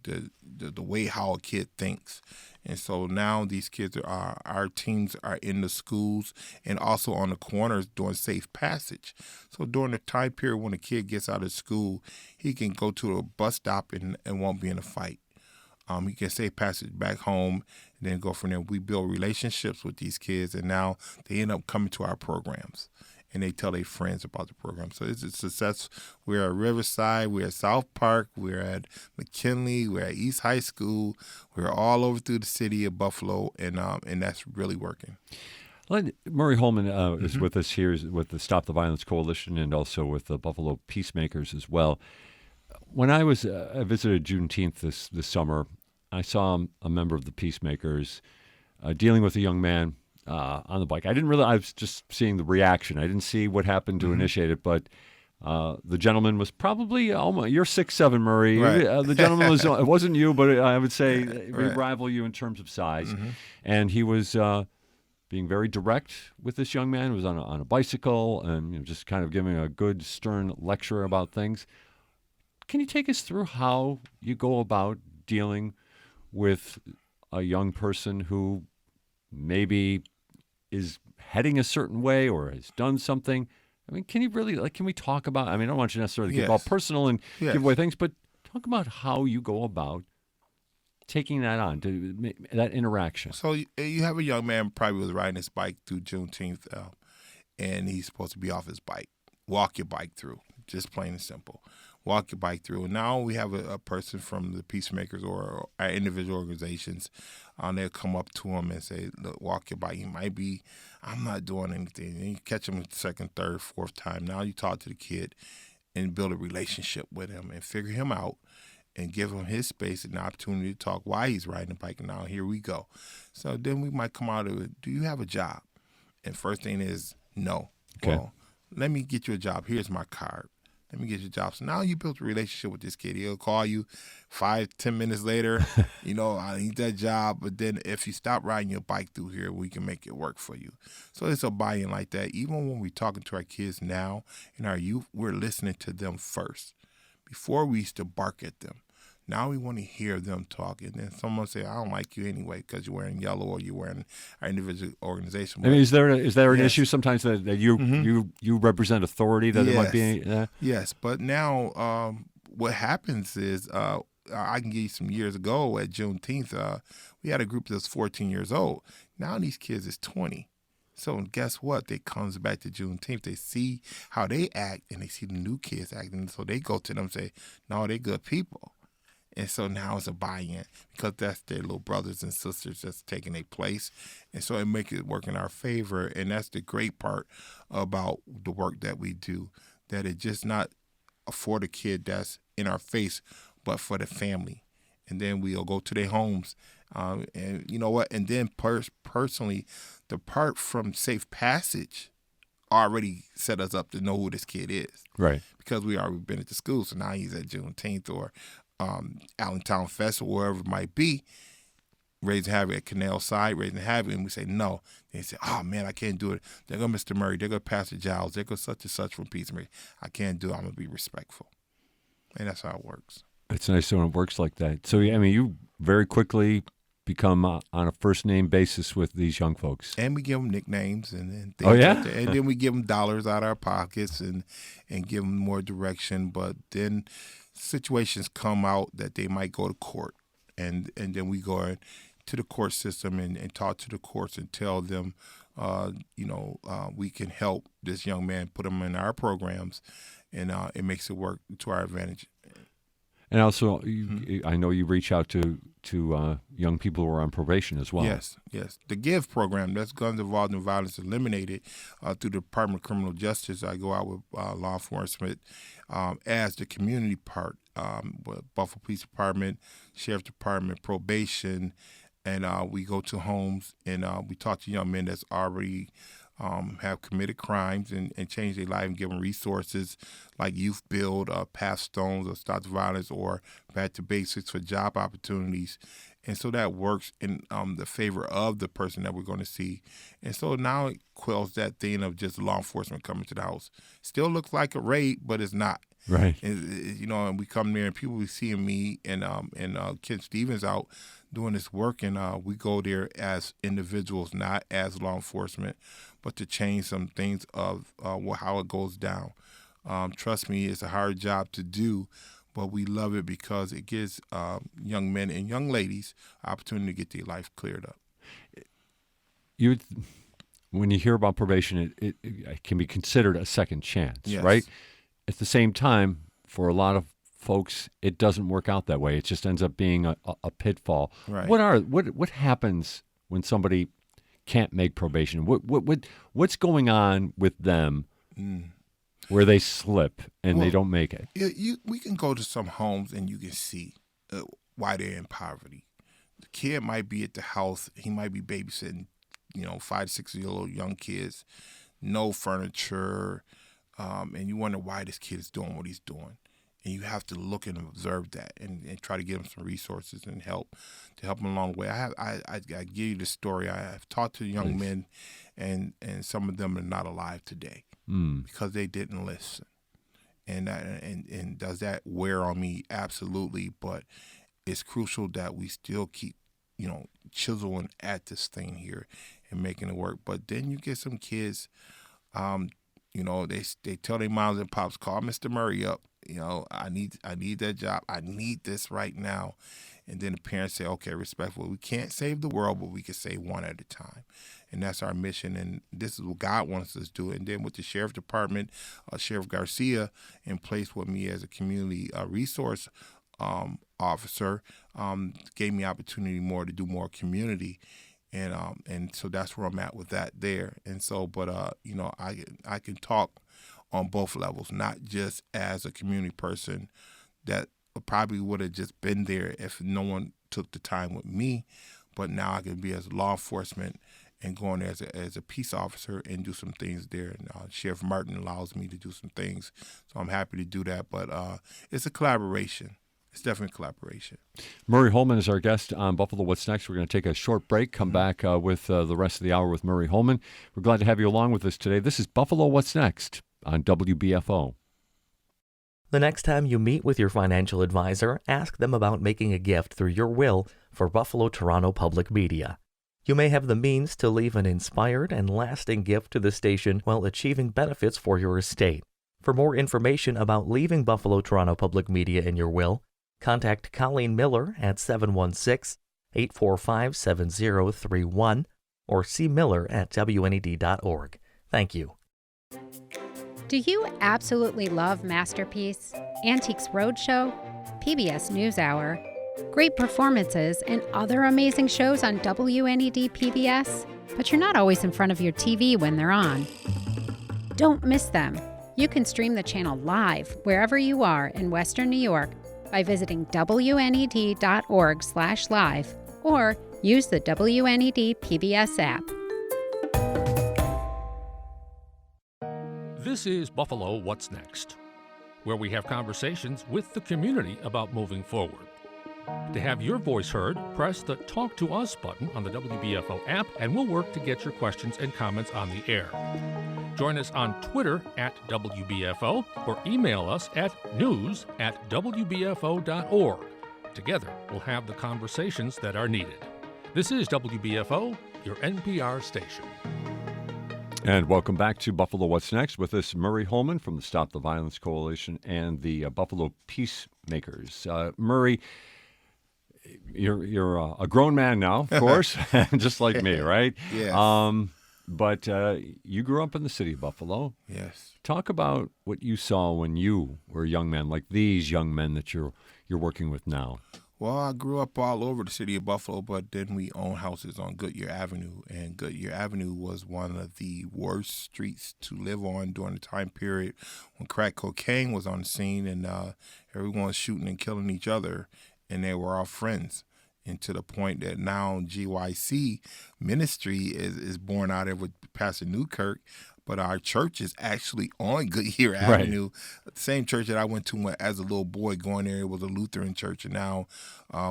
the way how a kid thinks. And so now these kids our teams are in the schools and also on the corners doing safe passage. So during the time period when a kid gets out of school, he can go to a bus stop and won't be in a fight. He can safe passage back home and then go from there. We build relationships with these kids, and now they end up coming to our programs. And they tell their friends about the program. So it's a success. We're at Riverside, we're at South Park, we're at McKinley, we're at East High School. We're all over through the city of Buffalo, and that's really working. Murray Holman is with us here with the Stop the Violence Coalition and also with the Buffalo Peacemakers as well. When I visited Juneteenth this summer, I saw a member of the Peacemakers dealing with a young man on the bike. I was just seeing the reaction. I didn't see what happened to initiate it, but the gentleman was probably almost, you're 6'7", Murray. Right. The gentleman was, it wasn't you, but I would say we rival you in terms of size. And he was being very direct with this young man. He was on a bicycle and just kind of giving a good stern lecture about things. Can you take us through how you go about dealing with a young person who maybe is heading a certain way or has done something? I mean, can we talk about, I don't want you necessarily to get all personal and give away things, but talk about how you go about taking that on, that interaction? So you have a young man probably was riding his bike through Juneteenth, and he's supposed to be off his bike. Walk your bike through, just plain and simple. Walk your bike through. And now we have a person from the Peacemakers or our individual organizations, they'll come up to him and say, look, walk your bike. He might be, I'm not doing anything. And you catch him the second, third, fourth time. Now you talk to the kid and build a relationship with him and figure him out and give him his space and the opportunity to talk while he's riding the bike. And now here we go. So then we might come out of it, do you have a job? And first thing is, no. Okay. Well, let me get you a job. Here's my card. Let me get you a job. So now you built a relationship with this kid. He'll call you 5-10 minutes later. I need that job. But then if you stop riding your bike through here, we can make it work for you. So it's a buy-in like that. Even when we're talking to our kids now and our youth, we're listening to them first. Before we used to bark at them. Now we want to hear them talk. And then someone say, I don't like you anyway because you're wearing yellow or you're wearing our individual organization. I mean, is there an issue sometimes that you represent authority that it might be? Yes, but now what happens is I can give you some years ago at Juneteenth, we had a group that's 14 years old. Now these kids is 20. So guess what? They comes back to Juneteenth. They see how they act and they see the new kids acting. So they go to them and say, no, they're good people. And so now it's a buy-in because that's their little brothers and sisters that's taking their place. And so it makes it work in our favor. And that's the great part about the work that we do, that it just not for the kid that's in our face, but for the family. And then we'll go to their homes. And you know what? And then personally, the part from Safe Passage already set us up to know who this kid is. Right. Because we already been at the school. So now he's at Juneteenth or Allentown Festival, wherever it might be, raising havoc at Canal Side, raising havoc, and we say no. They say, oh man, I can't do it. They're going to Mr. Murray, they're going to Pastor Giles, they're going to such and such from Peacemakers. I can't do it. I'm going to be respectful. And that's how it works. It's nice when it works like that. So, I mean, you very quickly become on a first name basis with these young folks. And we give them nicknames and things like that. And then we give them dollars out of our pockets and give them more direction. But then situations come out that they might go to court, and then we go to the court system and talk to the courts and tell them, we can help this young man, put him in our programs, and it makes it work to our advantage. And also, I know you reach out to young people who are on probation as well. Yes. The GIVE program, that's Guns Involved in Violence Eliminated, through the Department of Criminal Justice. I go out with law enforcement as the community part, with Buffalo Police Department, Sheriff's Department, probation, and we go to homes and we talk to young men that's already have committed crimes and change their life and give them resources like Youth Build, Path Stones, or Stop the Violence, or Back to Basics for job opportunities. And so that works in the favor of the person that we're going to see. And so now it quells that thing of just law enforcement coming to the house. Still looks like a raid, but it's not. Right. And we come there and people be seeing me and Ken Stevens out doing this work, and we go there as individuals, not as law enforcement, but to change some things of how it goes down. Trust me, it's a hard job to do, but we love it because it gives young men and young ladies opportunity to get their life cleared up. When you hear about probation, it can be considered a second chance, yes. Right? At the same time, for a lot of folks, it doesn't work out that way. It just ends up being a pitfall. Right. What happens when somebody can't make probation? What's going on with them where they slip and they don't make it? We can go to some homes and you can see why they're in poverty. The kid might be at the house. He might be babysitting, 5 to 6-year-old young kids, no furniture, and you wonder why this kid is doing what he's doing. And you have to look and observe that and try to give them some resources and help them along the way. I give you the story. I have talked to young men, and some of them are not alive today because they didn't listen. And does that wear on me? Absolutely. But it's crucial that we still keep, chiseling at this thing here and making it work. But then you get some kids, You know, they tell their moms and pops, call Mr. Murray up. You know, I need that job. I need this right now. And then the parents say, okay, respectful. We can't save the world, but we can save one at a time. And that's our mission. And this is what God wants us to do. And then with the Sheriff Department, Sheriff Garcia in place with me as a community resource officer, gave me opportunity more to do more community. And so that's where I'm at with that there. And so, but, you know, I can talk on both levels, not just as a community person that probably would have just been there if no one took the time with me, but now I can be as law enforcement and go in there as a peace officer and do some things there. And Sheriff Martin allows me to do some things, so I'm happy to do that. But it's a collaboration. It's definitely a collaboration. Murray Holman is our guest on Buffalo What's Next. We're going to take a short break, come back with the rest of the hour with Murray Holman. We're glad to have you along with us today. This is Buffalo What's Next on WBFO. The next time you meet with your financial advisor, ask them about making a gift through your will for Buffalo Toronto Public Media. You may have the means to leave an inspired and lasting gift to the station while achieving benefits for your estate. For more information about leaving Buffalo Toronto Public Media in your will, contact Colleen Miller at 716-845-7031 or cmiller@wned.org. Thank you. Do you absolutely love Masterpiece, Antiques Roadshow, PBS NewsHour, great performances, and other amazing shows on WNED PBS, but you're not always in front of your TV when they're on? Don't miss them. You can stream the channel live wherever you are in Western New York by visiting WNED.org/live or use the WNED PBS app. This is Buffalo What's Next, where we have conversations with the community about moving forward. To have your voice heard, press the Talk to Us button on the WBFO app, and we'll work to get your questions and comments on the air. Join us on Twitter @WBFO or email us at news@WBFO.org. Together, we'll have the conversations that are needed. This is WBFO, your NPR station. And welcome back to Buffalo What's Next with us, Murray Holman from the Stop the Violence Coalition and the Buffalo Peacemakers. Murray, you're a grown man now, of course, just like me, right? Yes. But you grew up in the city of Buffalo. Yes. Talk about what you saw when you were a young man, like these young men that you're working with now. Well, I grew up all over the city of Buffalo, but then we owned houses on Goodyear Avenue, and Goodyear Avenue was one of the worst streets to live on during the time period when crack cocaine was on the scene, and everyone was shooting and killing each other, and they were all friends. And to the point that now GYC ministry is born out of with Pastor Newkirk, but our church is actually on Goodyear Avenue. The same church that I went to as a little boy going there, it was a Lutheran church, and now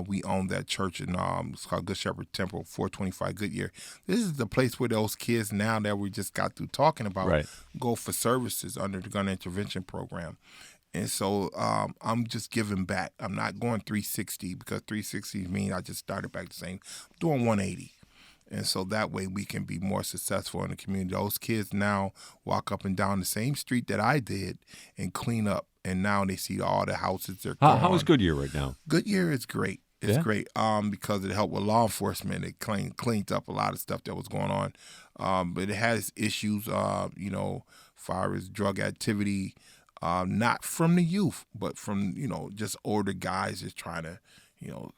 we own that church, and it's called Good Shepherd Temple, 425 Goodyear. This is the place where those kids now that we just got through talking about go for services under the gun intervention program. And so I'm just giving back. I'm not going 360 because 360 means I just started back the same. I'm doing 180. And so that way we can be more successful in the community. Those kids now walk up and down the same street that I did and clean up. And now they see all the houses they're gone. How is Goodyear right now? Goodyear is great. It's great because it helped with law enforcement. It cleaned up a lot of stuff that was going on. But it has issues, as far as drug activity, not from the youth, but from, just older guys just trying to,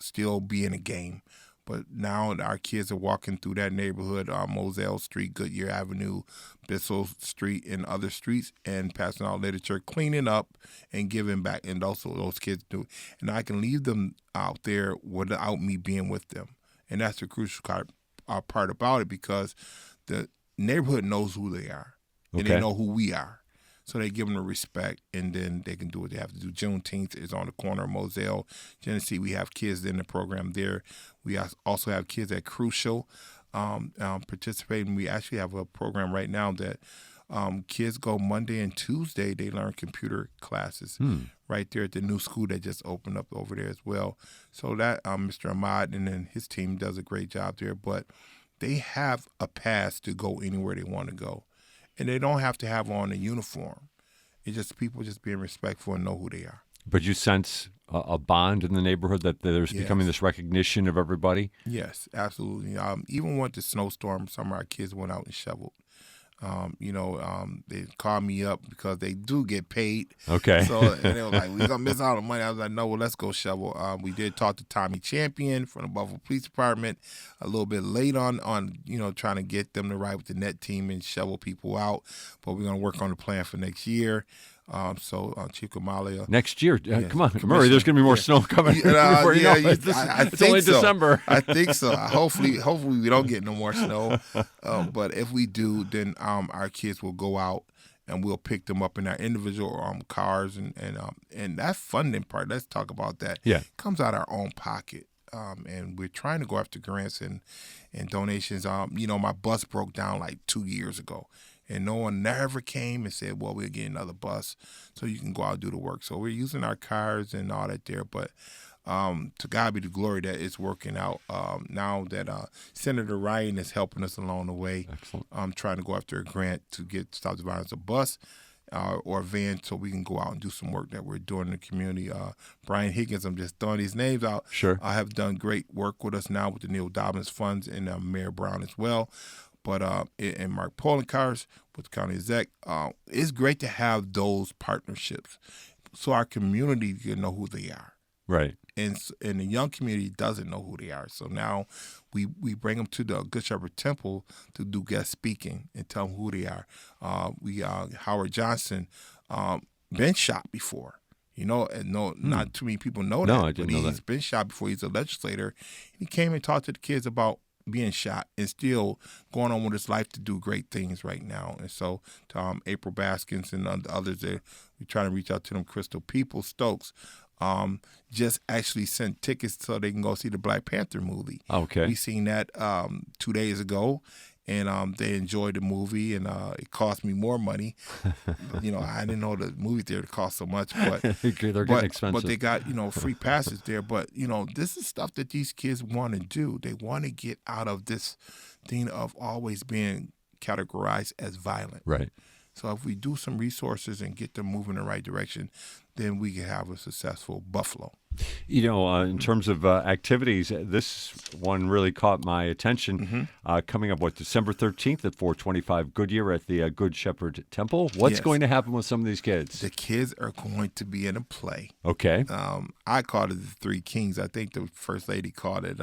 still be in the game. But now our kids are walking through that neighborhood, Moselle Street, Goodyear Avenue, Bissell Street, and other streets, and passing out literature, cleaning up and giving back. And also those kids do. And I can leave them out there without me being with them. And that's the crucial part about it, because the neighborhood knows who they are, and they know who we are. So they give them the respect, and then they can do what they have to do. Juneteenth is on the corner of Moselle, Genesee. We have kids in the program there. We also have kids at Crucial participating. We actually have a program right now that kids go Monday and Tuesday. They learn computer classes right there at the new school that just opened up over there as well. So that Mr. Ahmad and then his team does a great job there. But they have a pass to go anywhere they want to go. and they don't have to have on a uniform. It's just people just being respectful and know who they are. But you sense a bond in the neighborhood that there's becoming this recognition of everybody? Yes, absolutely. Even with the snowstorm, some of our kids went out and shoveled. They called me up because they do get paid. Okay. So and they were like, "We're gonna miss out on money." I was like, "No, well, let's go shovel." We did talk to Tommy Champion from the Buffalo Police Department a little bit late on trying to get them to ride with the net team and shovel people out. But we're gonna work on the plan for next year. Chief Kamalia. Next year, come on, Murray. There's going to be more snow coming. Before you know it. It's only December. I think so. Hopefully, we don't get no more snow. But if we do, then our kids will go out and we'll pick them up in our individual cars and that funding part. Let's talk about that. Yeah, comes out of our own pocket. And we're trying to go after grants and donations. My bus broke down like 2 years ago. And no one never came and said, well, we'll get another bus so you can go out and do the work. So we're using our cars and all that there. But to God be the glory that it's working out. Now that Senator Ryan is helping us along the way. Excellent. I'm trying to go after a grant to get Stop the Violence a bus or a van so we can go out and do some work that we're doing in the community. Brian Higgins, I'm just throwing these names out. Sure. I have done great work with us now with the Neil Dobbins Funds and Mayor Brown as well. But and Mark Polenkars with the county exec, it's great to have those partnerships so our community can know who they are. Right. And the young community doesn't know who they are. So now we bring them to the Good Shepherd Temple to do guest speaking and tell them who they are. Howard Johnson been shot before. Not too many people know that. No, I didn't know that. He's been shot before. He's a legislator. He came and talked to the kids about being shot and still going on with his life to do great things right now. And so to April Baskins and others there, we're trying to reach out to them. Crystal Stokes just actually sent tickets so they can go see the Black Panther movie. Okay. We seen that 2 days ago. And they enjoyed the movie, and it cost me more money. I didn't know the movie theater cost so much, but they're getting expensive. But they got free passes there. But this is stuff that these kids want to do. They want to get out of this thing of always being categorized as violent. Right. So if we do some resources and get them moving in the right direction, then we can have a successful Buffalo. In terms of activities, this one really caught my attention. Coming up, December 13th at 425 Goodyear at the Good Shepherd Temple. What's going to happen with some of these kids? The kids are going to be in a play. Okay. I called it the Three Kings. I think the First Lady called it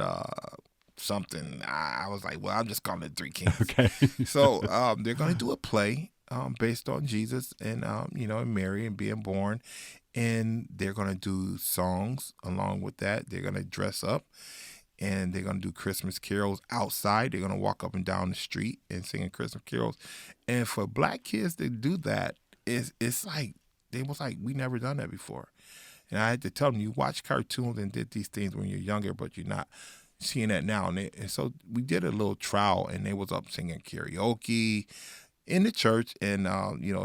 something. I was like, well, I'm just calling it Three Kings. Okay. So they're going to do a play based on Jesus and Mary and being born. And they're going to do songs along with that. They're going to dress up, and they're going to do Christmas carols outside. They're going to walk up and down the street and singing Christmas carols. And for black kids to do that, it's like, they was like, we never done that before. And I had to tell them, you watch cartoons and did these things when you're younger, but you're not seeing that now. And so we did a little trial, and they was up singing karaoke in the church and,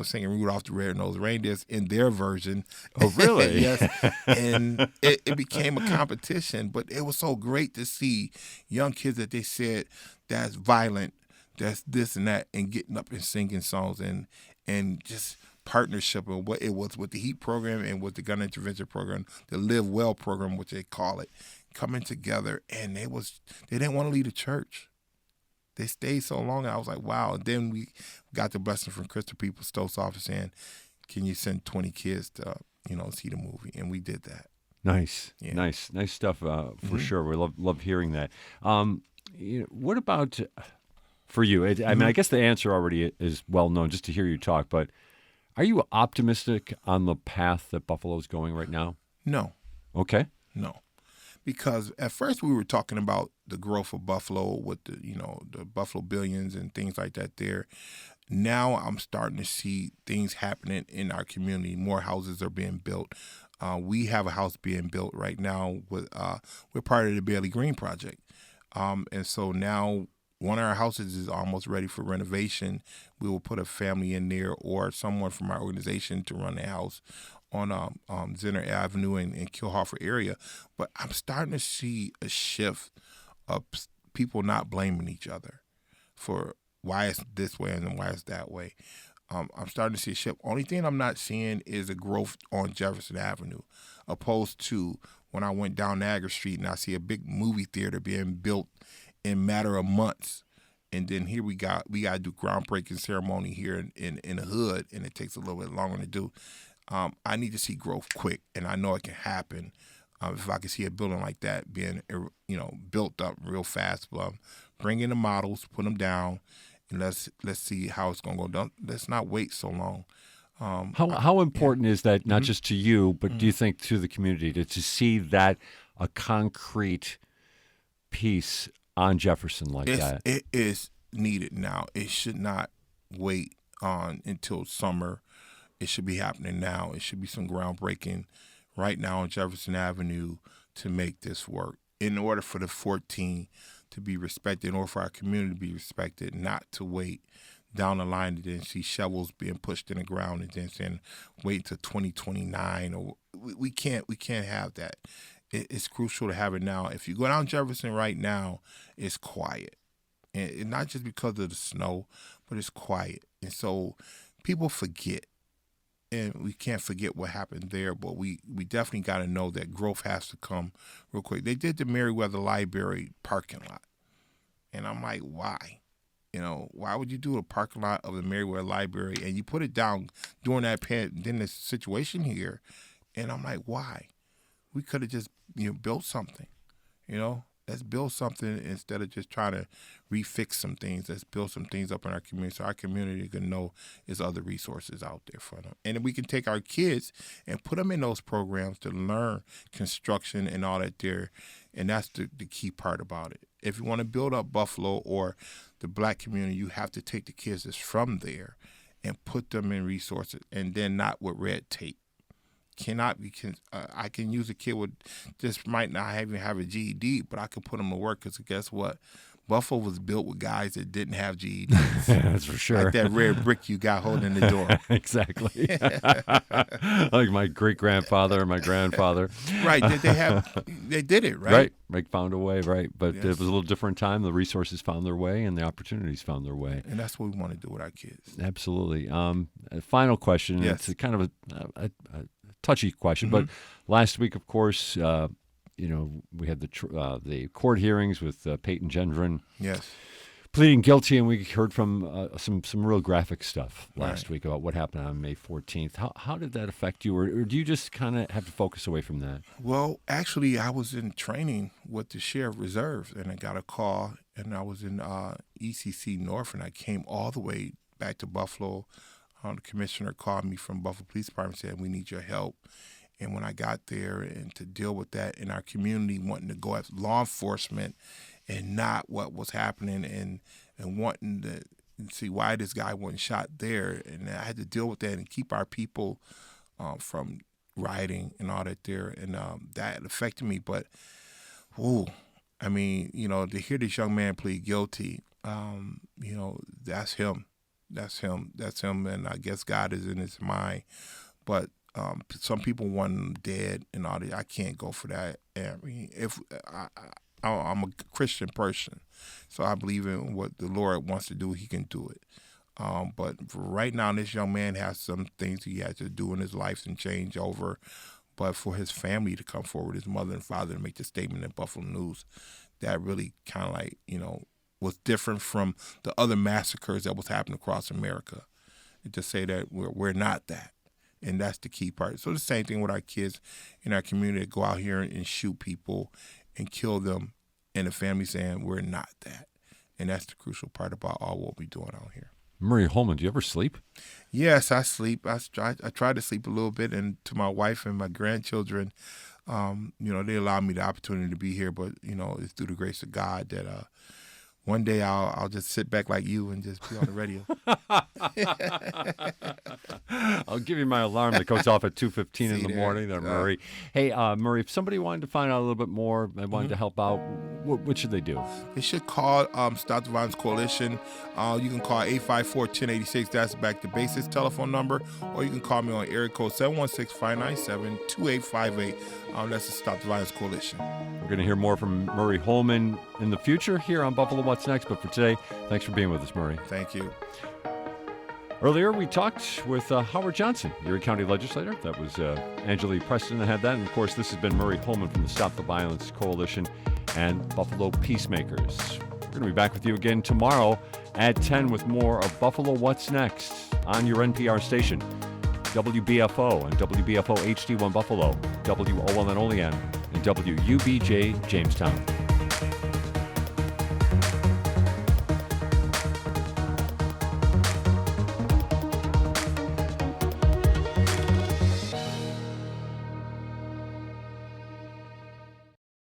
singing Rudolph the Red-Nosed Reindeers in their version. Oh, really? Yes. And it became a competition, but it was so great to see young kids that they said that's violent, that's this and that, and getting up and singing songs and just partnership and what it was with the HEAT program and with the gun intervention program, the Live Well program, which they call it, coming together. And they didn't want to leave the church. They stayed so long, and I was like, wow. And then we got the blessing from Crystal Stokes' office saying, can you send 20 kids to, see the movie? And we did that. Nice. Yeah. Nice stuff for sure. We love hearing that. What about for you? I mean, I guess the answer already is well known just to hear you talk, but are you optimistic on the path that Buffalo's going right now? No. Okay. No. Because at first we were talking about the growth of Buffalo with the Buffalo Billions and things like that there. Now I'm starting to see things happening in our community. More houses are being built. We have a house being built right now. We're part of the Bailey Green Project. And so now one of our houses is almost ready for renovation. We will put a family in there or someone from our organization to run the house on Zenner Avenue in Kilhoffer area. But I'm starting to see a shift of people not blaming each other for why it's this way and why it's that way. I'm starting to see a shift. Only thing I'm not seeing is a growth on Jefferson Avenue, opposed to when I went down Niagara Street and I see a big movie theater being built in a matter of months. And then here we got to do groundbreaking ceremony here in the hood, and it takes a little bit longer to do. I need to see growth quick, and I know it can happen if I can see a building like that being built up real fast. Bring in the models, put them down, and let's see how it's going to go. Let's not wait so long. How important is that, not just to you, but do you think to the community to see that a concrete piece on Jefferson like that? It is needed now. It should not wait on until summer. It should be happening now. It should be some groundbreaking right now on Jefferson Avenue to make this work. In order for the 14 to be respected, in order for our community to be respected, not to wait down the line and then see shovels being pushed in the ground and then saying wait until 2029. Or we can't have that. It's crucial to have it now. If you go down Jefferson right now, it's quiet. And not just because of the snow, but it's quiet. And so people forget. And we can't forget what happened there, but we definitely got to know that growth has to come real quick. They did the Merriweather Library parking lot. And I'm like, why? Why would you do a parking lot of the Merriweather Library and you put it down during that then the situation here? And I'm like, why? We could have just built something. Let's build something instead of just trying to refix some things. Let's build some things up in our community so our community can know there's other resources out there for them. And then we can take our kids and put them in those programs to learn construction and all that there. And that's the key part about it. If you want to build up Buffalo or the black community, you have to take the kids that's from there and put them in resources, and then not with red tape. I can use a kid with just might not even have a GED, but I can put them to work because guess what? Buffalo was built with guys that didn't have GEDs. That's for sure. Like that red brick you got holding the door. Exactly. Like my great-grandfather and my grandfather. Right. They did it, right? Right. They found a way, right. But it was a little different time. The resources found their way and the opportunities found their way. And that's what we want to do with our kids. Absolutely. A final question. Yes. It's kind of a touchy question, but last week, of course, we had the court hearings with Peyton Gendron. Yes. Pleading guilty, and we heard from some real graphic stuff last week about what happened on May 14th. How did that affect you, or do you just kind of have to focus away from that? Well, actually, I was in training with the Sheriff Reserve, and I got a call, and I was in ECC North, and I came all the way back to Buffalo. The commissioner called me from Buffalo Police Department and said, we need your help. And when I got there and to deal with that in our community, wanting to go as law enforcement and not what was happening and wanting to see why this guy wasn't shot there. And I had to deal with that and keep our people from rioting and all that there. And that affected me. But, to hear this young man plead guilty, that's him. That's him, and I guess God is in his mind. But some people want him dead and all that. I can't go for that. I'm a Christian person, so I believe in what the Lord wants to do. He can do it. But for right now, this young man has some things he has to do in his life and change over. But for his family to come forward, his mother and father to make the statement in Buffalo News, that really kind of was different from the other massacres that was happening across America. And to say that we're not that. And that's the key part. So the same thing with our kids in our community that go out here and shoot people and kill them, and the family saying we're not that. And that's the crucial part about all what we're doing out here. Murray Holman, do you ever sleep? Yes, I sleep. I try to sleep a little bit, and to my wife and my grandchildren, they allow me the opportunity to be here, but, it's through the grace of God that one day I'll just sit back like you and just be on the radio. I'll give you my alarm that goes off at 2:15 in the morning there, Murray. Hey, Murray, if somebody wanted to find out a little bit more, they wanted to help out, what should they do? They should call Stop the Violence Coalition. You can call 854-1086. That's Back to Basics telephone number. Or you can call me on area code 716-597-2858. That's the Stop the Violence Coalition. We're going to hear more from Murray Holman in the future here on Buffalo What's What's Next. But for today, thanks for being with us, Murray. Thank you. Earlier, we talked with Howard Johnson, Erie County Legislator. That was Angelea Preston that had that. And, of course, this has been Murray Holman from the Stop the Violence Coalition and Buffalo Peacemakers. We're going to be back with you again tomorrow at 10 with more of Buffalo What's Next on your NPR station, WBFO and WBFO HD1 Buffalo, WOLN Olean, and WUBJ Jamestown.